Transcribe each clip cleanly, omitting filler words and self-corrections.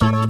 Hello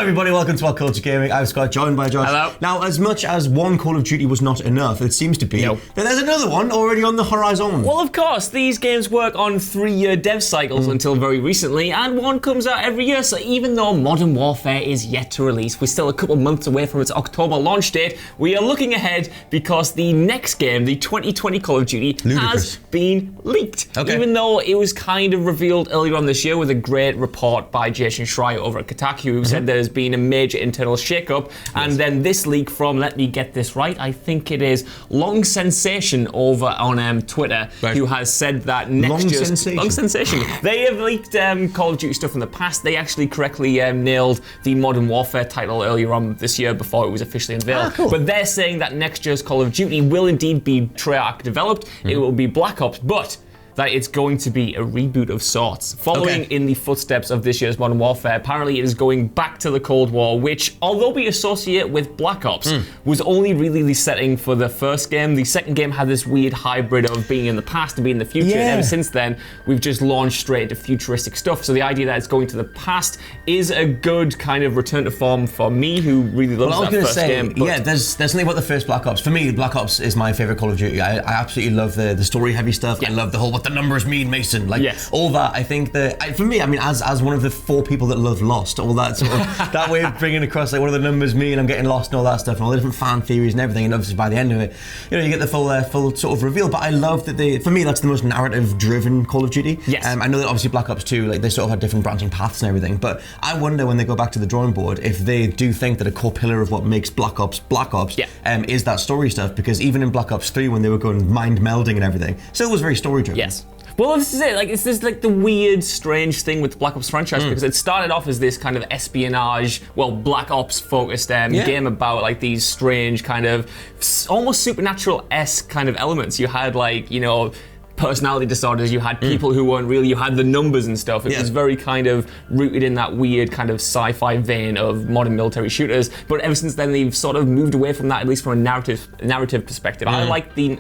everybody, welcome to WhatCulture Gaming. I'm Scott, joined by Josh. Hello. Now, as much as one Call of Duty was not enough, it seems to be that there's another one already on the horizon. Well, of course, these games work on 3-year dev cycles until very recently, and one comes out every year, so even though Modern Warfare is yet to release, we're still a couple months away from its October launch date, we are looking ahead because the next game, the 2020 Call of Duty, has been leaked. Even though it was kind of revealed earlier on this year with a great report by Jason Schreier over at Kotaku, who said there's been a major internal shakeup, and then this leak from, let me get this right, I think it is Long Sensation over on Twitter, who has said that next year's... Long Sensation. They have leaked Call of Duty stuff in the past. They actually correctly nailed the Modern Warfare title earlier on this year before it was officially unveiled. But they're saying that next year's Call of Duty will indeed be Treyarch developed. It will be Black Ops, but that it's going to be a reboot of sorts, following in the footsteps of this year's Modern Warfare. Apparently it is going back to the Cold War, which, although we associate with Black Ops, was only really the setting for the first game. The second game had this weird hybrid of being in the past and being in the future, and ever since then, we've just launched straight into futuristic stuff. So the idea that it's going to the past is a good kind of return to form for me, who really loves that first game. Yeah, there's something about the first Black Ops. For me, Black Ops is my favorite Call of Duty. I absolutely love the story-heavy stuff. I love the whole, what the numbers mean, Mason, like all that. I think that for me, I mean, as one of the 4 people that love Lost, all that sort of that way of bringing across like what do the numbers mean, I'm getting lost and all that stuff, and all the different fan theories and everything, and obviously by the end of it, you know, you get the full sort of reveal. But I love that for me, that's the most narrative-driven Call of Duty. I know that obviously Black Ops 2, like they sort of had different branching paths and everything, but I wonder when they go back to the drawing board if they do think that a core pillar of what makes Black Ops is that story stuff, because even in Black Ops 3 when they were going mind melding and everything, still was very story-driven. Well, this is it. Like, it's this like the weird, strange thing with the Black Ops franchise, because it started off as this kind of espionage, Black Ops focused game about like these strange kind of almost supernatural-esque kind of elements. You had like, you know, personality disorders, you had people who weren't real, you had the numbers and stuff. It was very kind of rooted in that weird kind of sci-fi vein of modern military shooters. But ever since then, they've sort of moved away from that, at least from a narrative perspective. I like the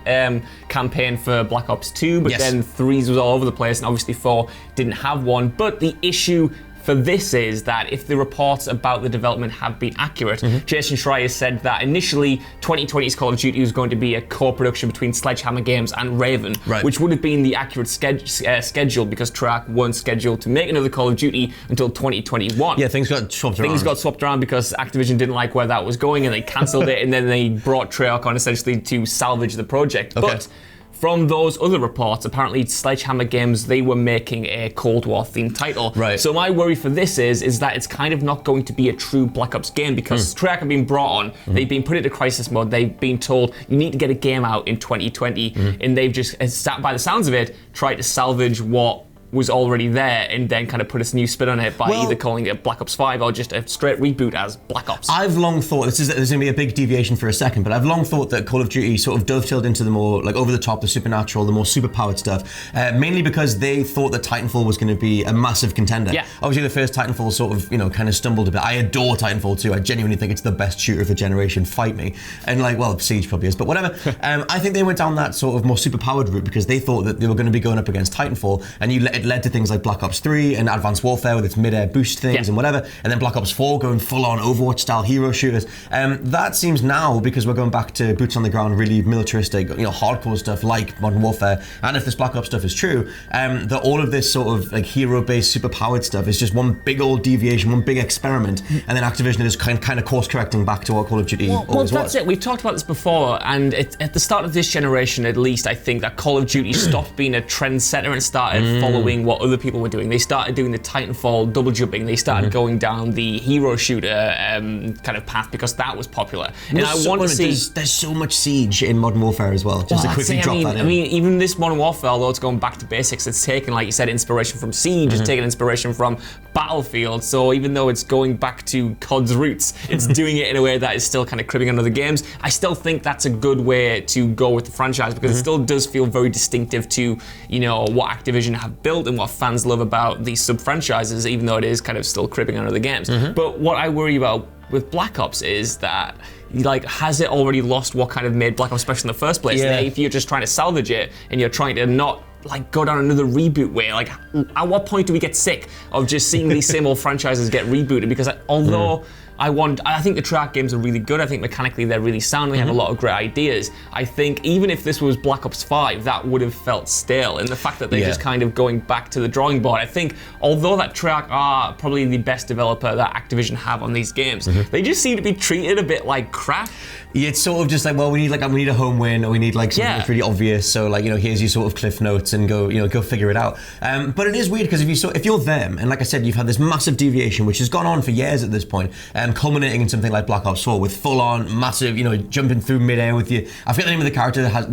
campaign for Black Ops 2, but then 3's was all over the place, and obviously 4 didn't have one. But the issue for this is that if the reports about the development have been accurate, Jason Schreier said that initially 2020's Call of Duty was going to be a co-production between Sledgehammer Games and Raven, which would have been the accurate schedule, because Treyarch weren't scheduled to make another Call of Duty until 2021. Yeah, things got swapped around. Things got swapped around because Activision didn't like where that was going, and they cancelled it, and then they brought Treyarch on essentially to salvage the project. But from those other reports, apparently Sledgehammer Games, they were making a Cold War themed title. So my worry for this is that it's kind of not going to be a true Black Ops game, because Treyarch have been brought on, they've been put into crisis mode, they've been told you need to get a game out in 2020, and they've just, by the sounds of it, tried to salvage what was already there and then kind of put a new spin on it by either calling it Black Ops 5 or just a straight reboot as Black Ops. I've long thought, there's going to be a big deviation for a second, but I've long thought that Call of Duty sort of dovetailed into the more like over the top, the supernatural, the more superpowered stuff, mainly because they thought that Titanfall was going to be a massive contender. Obviously the first Titanfall sort of, you know, kind of stumbled a bit. I adore Titanfall 2. I genuinely think it's the best shooter of the generation. Fight me. And like, well, Siege probably is, but whatever. I think they went down that sort of more superpowered route because they thought that they were going to be going up against Titanfall, and it led to things like Black Ops 3 and Advanced Warfare with its mid-air boost things and whatever, and then Black Ops 4 going full-on Overwatch-style hero shooters. That seems now, because we're going back to boots on the ground, really militaristic, you know, hardcore stuff like Modern Warfare, and if this Black Ops stuff is true, that all of this sort of like hero-based, super-powered stuff is just one big old deviation, one big experiment, and then Activision is kind of course-correcting back to what Call of Duty always was. Well, that's it. We've talked about this before, and at the start of this generation, at least, I think that Call of Duty stopped being a trendsetter and started following what other people were doing. They started doing the Titanfall double jumping. They started going down the hero shooter kind of path because that was popular. And I want to see. There's so much Siege in Modern Warfare as well. Just to quickly drop that in. I mean, even this Modern Warfare, although it's going back to basics, it's taken, like you said, inspiration from Siege. It's taken inspiration from Battlefield. So even though it's going back to COD's roots, it's doing it in a way that is still kind of cribbing on other games. I still think that's a good way to go with the franchise because it still does feel very distinctive to, you know, what Activision have built and what fans love about these sub-franchises, even though it is kind of still cribbing on other games. But what I worry about with Black Ops is that, like, has it already lost what kind of made Black Ops special in the first place? If you're just trying to salvage it and you're trying to not like go down another reboot way? Like, at what point do we get sick of just seeing these same old franchises get rebooted? Because although I think the Treyarch games are really good. I think mechanically they're really sound. They have a lot of great ideas. I think even if this was Black Ops 5, that would have felt stale. And the fact that they're just kind of going back to the drawing board, I think, although that Treyarch are probably the best developer that Activision have on these games, they just seem to be treated a bit like crap. It's sort of just like, well, we need a home win, or we need like something that's really obvious. So like, here's your sort of cliff notes, and go figure it out. But it is weird because if you're them, and like I said, you've had this massive deviation which has gone on for years at this point, culminating in something like Black Ops 4 with full on massive, jumping through midair with you. I forget the name of the character that has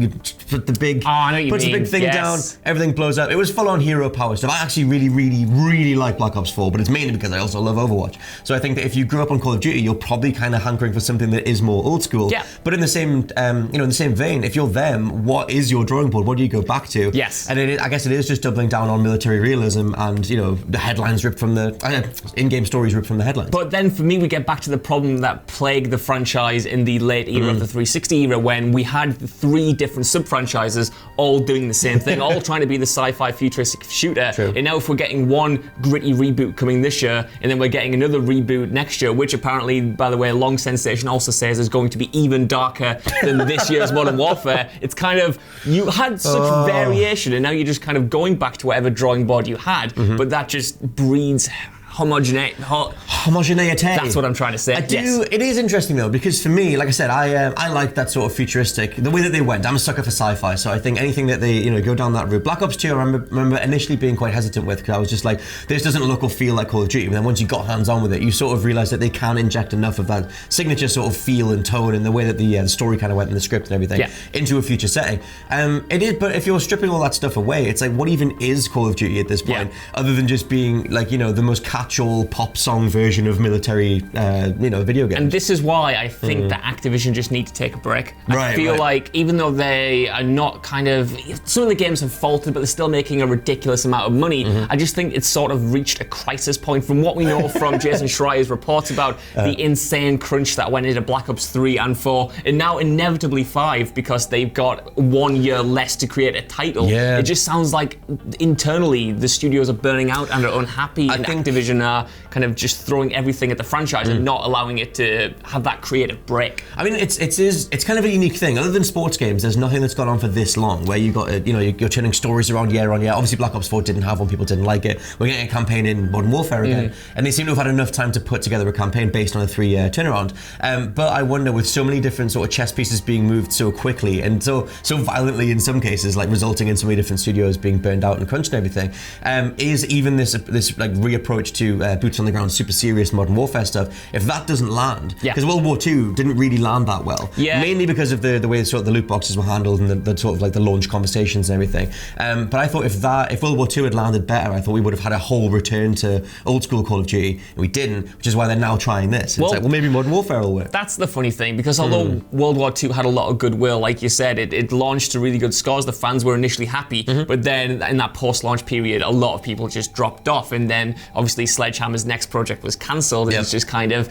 put the big puts the big thing down, everything blows up. It was full on hero power stuff. I actually really, really, really like Black Ops 4, but it's mainly because I also love Overwatch. So I think that if you grew up on Call of Duty, you're probably kind of hankering for something that is more old school. Yeah. But in the same, in the same vein, if you're them, what is your drawing board? What do you go back to? Yes. And I guess it is just doubling down on military realism and the headlines ripped from the in-game stories ripped from the headlines. But then for me, we get back to the problem that plagued the franchise in the late era of the 360 era, when we had 3 different sub-franchises all doing the same thing, all trying to be the sci-fi futuristic shooter. True. And now if we're getting one gritty reboot coming this year, and then we're getting another reboot next year, which apparently, by the way, Long Sensation also says is going to be even darker than this year's Modern Warfare. It's kind of, you had such variation, and now you're just kind of going back to whatever drawing board you had, but that just breeds homogeneity. That's what I'm trying to say. It is interesting though, because for me, like I said, I like that sort of futuristic, the way that they went. I'm a sucker for sci-fi, so I think anything that they go down that route. Black Ops 2, I remember initially being quite hesitant with, because I was just like, this doesn't look or feel like Call of Duty. But then once you got hands on with it, you sort of realize that they can inject enough of that signature sort of feel and tone, and the way that the story kind of went in the script and everything into a future setting. It is, but if you're stripping all that stuff away, it's like, what even is Call of Duty at this point, other than just being like the most catch-all pop song version of military video games? And this is why I think that Activision just need to take a break. I feel like even though they are not some of the games have faltered, but they're still making a ridiculous amount of money, I just think it's sort of reached a crisis point. From what we know from Jason Schreier's reports about the insane crunch that went into Black Ops 3 and 4, and now inevitably 5, because they've got 1 year less to create a title. It just sounds like internally the studios are burning out and are unhappy, and Activision are kind of just throwing everything at the franchise and not allowing it to have that creative break. I mean, it's kind of a unique thing. Other than sports games, there's nothing that's gone on for this long, where you got you're turning stories around year on year. Obviously, Black Ops 4 didn't have one; people didn't like it. We're getting a campaign in Modern Warfare again, and they seem to have had enough time to put together a campaign based on a 3-year turnaround. But I wonder, with so many different sort of chess pieces being moved so quickly and so violently in some cases, like resulting in so many different studios being burned out and crunched and everything, is even this like reapproach to boots on the ground, super serious Modern Warfare stuff, if that doesn't land, because World War II didn't really land that well, mainly because of the way sort of the loot boxes were handled and the sort of like the launch conversations and everything. But I thought if World War II had landed better, I thought we would have had a whole return to old school Call of Duty, and we didn't, which is why they're now trying this. It's like, well, maybe Modern Warfare will work. That's the funny thing, because although World War II had a lot of goodwill, like you said, it launched to really good scores. The fans were initially happy, but then in that post-launch period, a lot of people just dropped off, and then obviously Sledgehammer's next project was cancelled, and it's just kind of,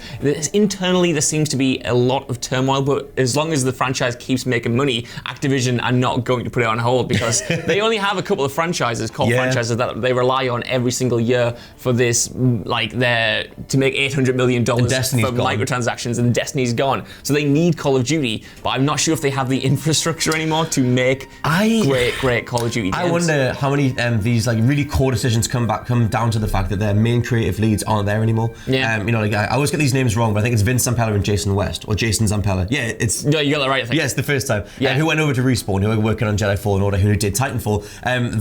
internally there seems to be a lot of turmoil, but as long as the franchise keeps making money, Activision are not going to put it on hold, because they only have a couple of franchises, core franchises, that they rely on every single year for this, like to make $800 million for microtransactions, and Destiny's gone. So they need Call of Duty, but I'm not sure if they have the infrastructure anymore to make great Call of Duty games. I wonder how many these like really core decisions come down to the fact that their main creative leads aren't there anymore. Like I always get these names wrong, but I think it's Vince Zampella and Jason West, or Jason Zampella. No, you got that right, I think. Yes, the first time. Who went over to Respawn, who were working on Jedi Fallen Order, who did Titanfall.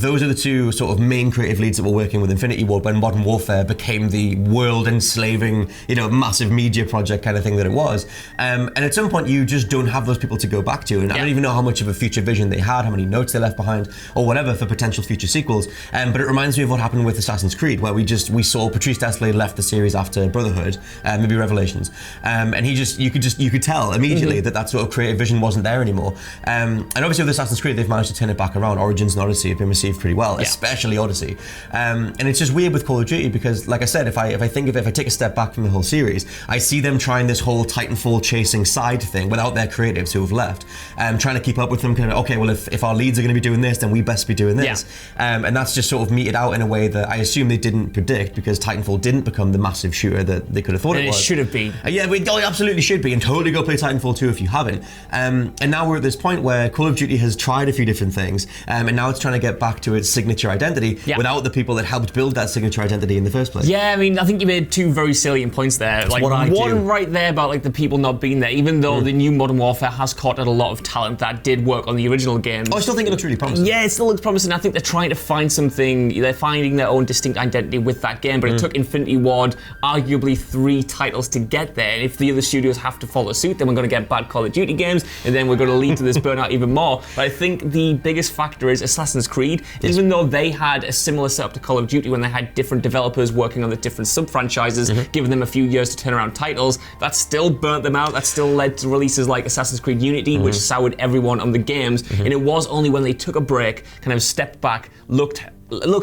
Those are the two sort of main creative leads that were working with Infinity Ward when Modern Warfare became the world-enslaving, massive media project kind of thing that it was. And at some point, you just don't have those people to go back to. And I don't even know how much of a future vision they had, how many notes they left behind, or whatever for potential future sequels. But it reminds me of what happened with Assassin's Creed, where we saw Patrice Désilets left the series after Brotherhood, maybe Revelations, and you could tell immediately that sort of creative vision wasn't there anymore. And obviously with Assassin's Creed, they've managed to turn it back around. Origins and Odyssey have been received pretty well, especially Odyssey. And it's just weird with Call of Duty because, like I said, if I take a step back from the whole series, I see them trying this whole Titanfall chasing side thing without their creatives who have left, trying to keep up with them. Kind of, okay, well, if our leads are going to be doing this, then we best be doing this. And that's just sort of meted out in a way that I assume they didn't predict, because Titanfall didn't become the massive shooter that they could have thought it was. It should have been. It absolutely should be, and totally go play Titanfall 2 if you haven't. And now we're at this point where Call of Duty has tried a few different things, and now it's trying to get back to its signature identity without the people that helped build that signature identity in the first place. Yeah, I mean, I think you made two very salient points there. That's like one right there about like the people not being there, even though the new Modern Warfare has caught at a lot of talent that did work on the original games. I still think it looks really promising. Yeah, it still looks promising. I think they're trying to find something. They're finding their own distinct identity with that game, but it took Infinity Ward arguably 3 titles to get there. And if the other studios have to follow suit, then we're going to get bad Call of Duty games, and then we're going to lead to this burnout even more. But I think the biggest factor is Assassin's Creed. Even though they had a similar setup to Call of Duty when they had different developers working on the different sub-franchises, giving them a few years to turn around titles, that still burnt them out. That still led to releases like Assassin's Creed Unity, which soured everyone on the games. And it was only when they took a break, kind of stepped back, looked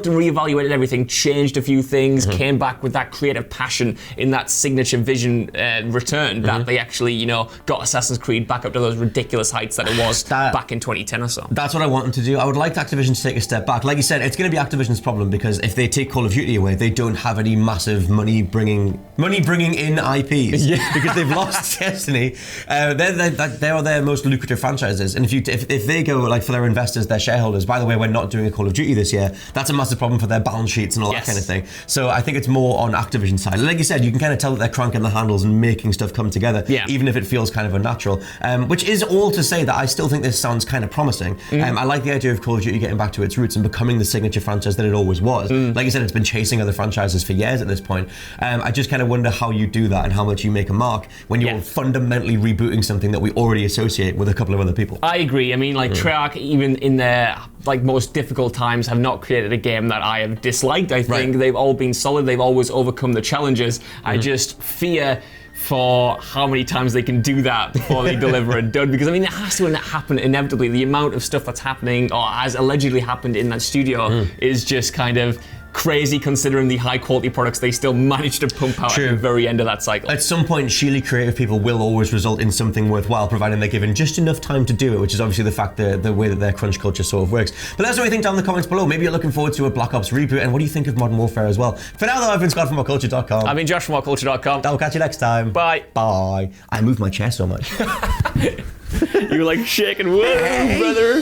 and reevaluated everything, changed a few things, came back with that creative passion in that signature vision return, that they actually, got Assassin's Creed back up to those ridiculous heights that it was back in 2010 or so. That's what I want them to do. I would like Activision to take a step back. Like you said, it's going to be Activision's problem, because if they take Call of Duty away, they don't have any massive money bringing in IPs, because they've lost Destiny. They are their most lucrative franchises, and if they go, like, for their investors, their shareholders, by the way, we're not doing a Call of Duty this year, that's a massive problem for their balance sheets and all that kind of thing. So I think it's more on Activision's side. Like you said, you can kind of tell that they're cranking the handles and making stuff come together, even if it feels kind of unnatural. Which is all to say that I still think this sounds kind of promising. I like the idea of Call of Duty getting back to its roots and becoming the signature franchise that it always was. Like you said, it's been chasing other franchises for years at this point. I just kind of wonder how you do that and how much you make a mark when you're fundamentally rebooting something that we already associate with a couple of other people. I agree. I mean, like, Treyarch, even in their most difficult times, have not created a game that I have disliked. I think they've all been solid. They've always overcome the challenges. I just fear for how many times they can do that before they deliver a dud, because I mean, it has to happen inevitably. The amount of stuff that's happening, or has allegedly happened in that studio, is just kind of crazy, considering the high quality products they still manage to pump out at the very end of that cycle. At some point, sheely creative people will always result in something worthwhile, providing they're given just enough time to do it, which is obviously the fact that the way that their crunch culture sort of works. But let us know what you think down in the comments below. Maybe you're looking forward to a Black Ops reboot, and what do you think of Modern Warfare as well? For now, though, I've been Scott from WhatCulture.com. I've been Josh from WhatCulture.com. I'll catch you next time. Bye. Bye. I moved my chair so much. You were like shaking, whoa, brother.